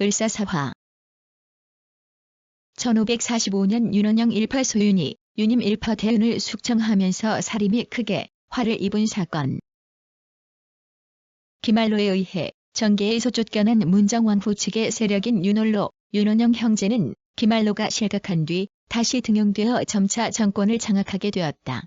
을사사화 1545년 윤원영 일파 소윤이 윤임 일파 대운을 숙청하면서 살인이 크게 화를 입은 사건. 기말로에 의해 정계에서 쫓겨난 문정왕후 측의 세력인 윤홀로, 윤원영 형제는 기말로가 실각한 뒤 다시 등용되어 점차 정권을 장악하게 되었다.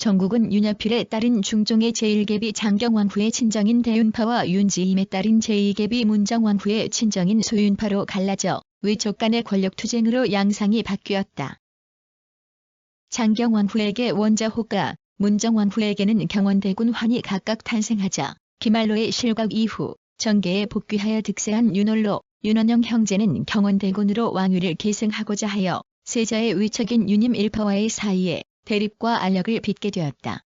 정국은 윤여필에 따른 중종의 제1계비 장경왕후의 친정인 대윤파와 윤지임에 따른 제2계비 문정왕후의 친정인 소윤파로 갈라져 위촉 간의 권력투쟁으로 양상이 바뀌었다. 장경왕후에게 원자호가, 문정왕후에게는 경원대군 환이 각각 탄생하자 기말로의 실각 이후 정계에 복귀하여 득세한 윤홀로, 윤원영 형제는 경원대군으로 왕위를 계승하고자 하여 세자의 위척인 윤임 일파와의 사이에 대립과 알력을 빚게 되었다.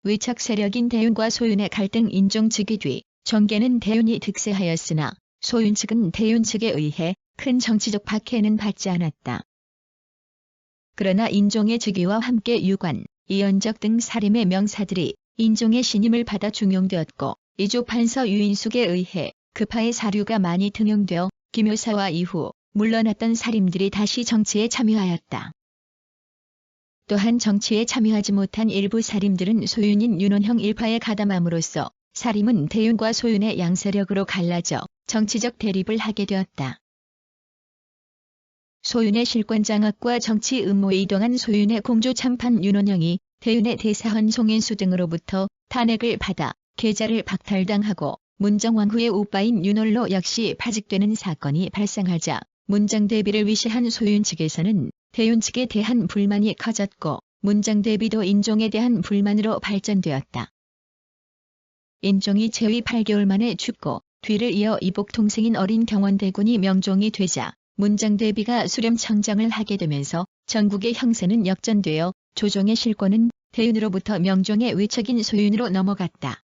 위척 세력인 대윤과 소윤의 갈등 인종 즉위 뒤 정계는 대윤이 득세하였으나 소윤 측은 대윤 측에 의해 큰 정치적 박해는 받지 않았다. 그러나 인종의 즉위와 함께 유관, 이연적 등 사림의 명사들이 인종의 신임을 받아 중용되었고 이조 판서 유인숙에 의해 급하의 사류가 많이 등용되어 기묘사화 이후 물러났던 사림들이 다시 정치에 참여하였다. 또한 정치에 참여하지 못한 일부 사림들은 소윤인 윤원형 일파에 가담함으로써 사림은 대윤과 소윤의 양세력으로 갈라져 정치적 대립을 하게 되었다. 소윤의 실권 장악과 정치 음모에 이동한 소윤의 공조 참판 윤원형이 대윤의 대사헌 송인수 등으로부터 탄핵을 받아 계좌를 박탈당하고 문정왕후의 오빠인 윤홀로 역시 파직되는 사건이 발생하자 문정대비를 위시한 소윤 측에서는 대윤 측에 대한 불만이 커졌고 문정대비도 인종에 대한 불만으로 발전되었다. 인종이 재위 8개월 만에 죽고 뒤를 이어 이복 동생인 어린 경원대군이 명종이 되자 문정대비가 수렴청정을 하게 되면서 전국의 형세는 역전되어 조정의 실권은 대윤으로부터 명종의 위척인 소윤으로 넘어갔다.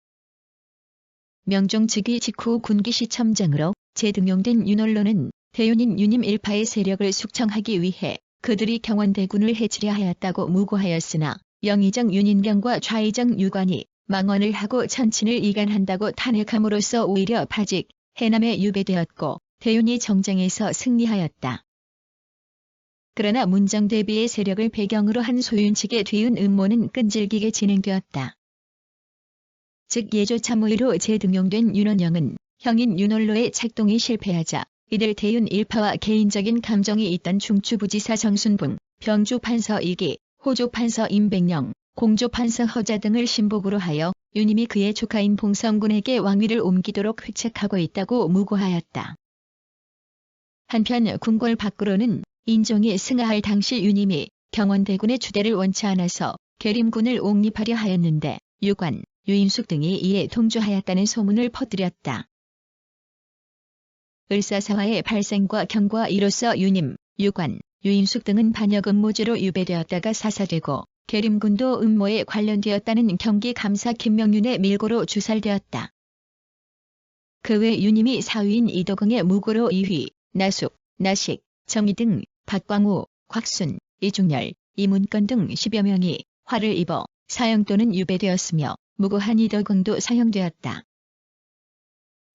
명종 즉위 직후 군기시첨정으로 재등용된 윤홀로는 대윤인 윤임 일파의 세력을 숙청하기 위해 그들이 경원대군을 해치려 하였다고 무고하였으나 영의정 윤인병과 좌의정 유관이 망언을 하고 천친을 이간한다고 탄핵함으로써 오히려 파직, 해남에 유배되었고 대윤이 정쟁에서 승리하였다. 그러나 문정대비의 세력을 배경으로 한 소윤 측의 뒤은 음모는 끈질기게 진행되었다. 즉 예조 참의로 재등용된 윤원영은 형인 윤홀로의 책동이 실패하자 이들 대윤 일파와 개인적인 감정이 있던 중추부지사 정순붕, 병주판서 이기, 호조판서 임백령, 공조판서 허자 등을 신복으로 하여 윤임이 그의 조카인 봉성군에게 왕위를 옮기도록 회책하고 있다고 무고하였다. 한편 궁궐 밖으로는 인종이 승하할 당시 윤임이 경원대군의 주대를 원치 않아서 계림군을 옹립하려 하였는데 유관, 유임숙 등이 이에 동조하였다는 소문을 퍼뜨렸다. 을사사화의 발생과 경과 이로써 윤임, 유관, 유임숙 등은 반역 음모죄로 유배되었다가 사사되고 계림군도 음모에 관련되었다는 경기감사 김명윤의 밀고로 주살되었다. 그 외 윤임이 사위인 이도공의 무고로 이휘, 나숙, 나식, 정희 등 박광우, 곽순, 이중열, 이문건 등 10여 명이 화를 입어 사형 또는 유배되었으며 무고한 이도공도 사형되었다.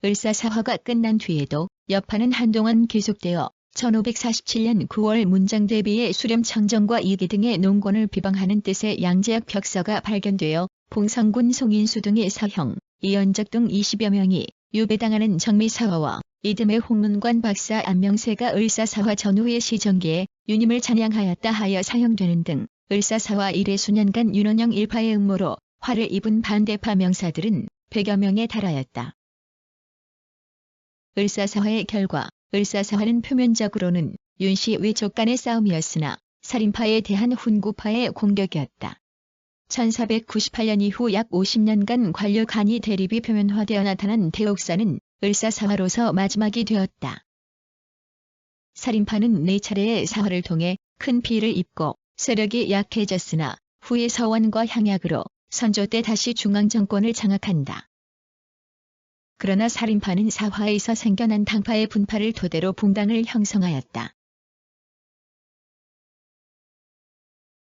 을사사화가 끝난 뒤에도 여파는 한동안 계속되어 1547년 9월 문정대비의 수렴청정과 이기 등의 농권을 비방하는 뜻의 양제역 벽서가 발견되어 봉성군 송인수 등의 사형, 이연적 등 20여 명이 유배당하는 정미사화와 이듬해 홍문관 박사 안명세가 을사사화 전후의 시정기에 윤임을 찬양하였다 하여 사형되는 등 을사사화 이래 수년간 윤원영 일파의 음모로 화를 입은 반대파 명사들은 100여 명에 달하였다. 을사사화의 결과 을사사화는 표면적으로는 윤씨 위족 간의 싸움이었으나 살인파에 대한 훈구파의 공격이었다. 1498년 이후 약 50년간 관료 간이 대립이 표면화되어 나타난 대옥사는 을사사화로서 마지막이 되었다. 살인파는 4차례의 사화를 통해 큰 피해를 입고 세력이 약해졌으나 후에 서원과 향약으로 선조 때 다시 중앙정권을 장악한다. 그러나 살인파는 사화에서 생겨난 당파의 분파를 토대로 붕당을 형성하였다.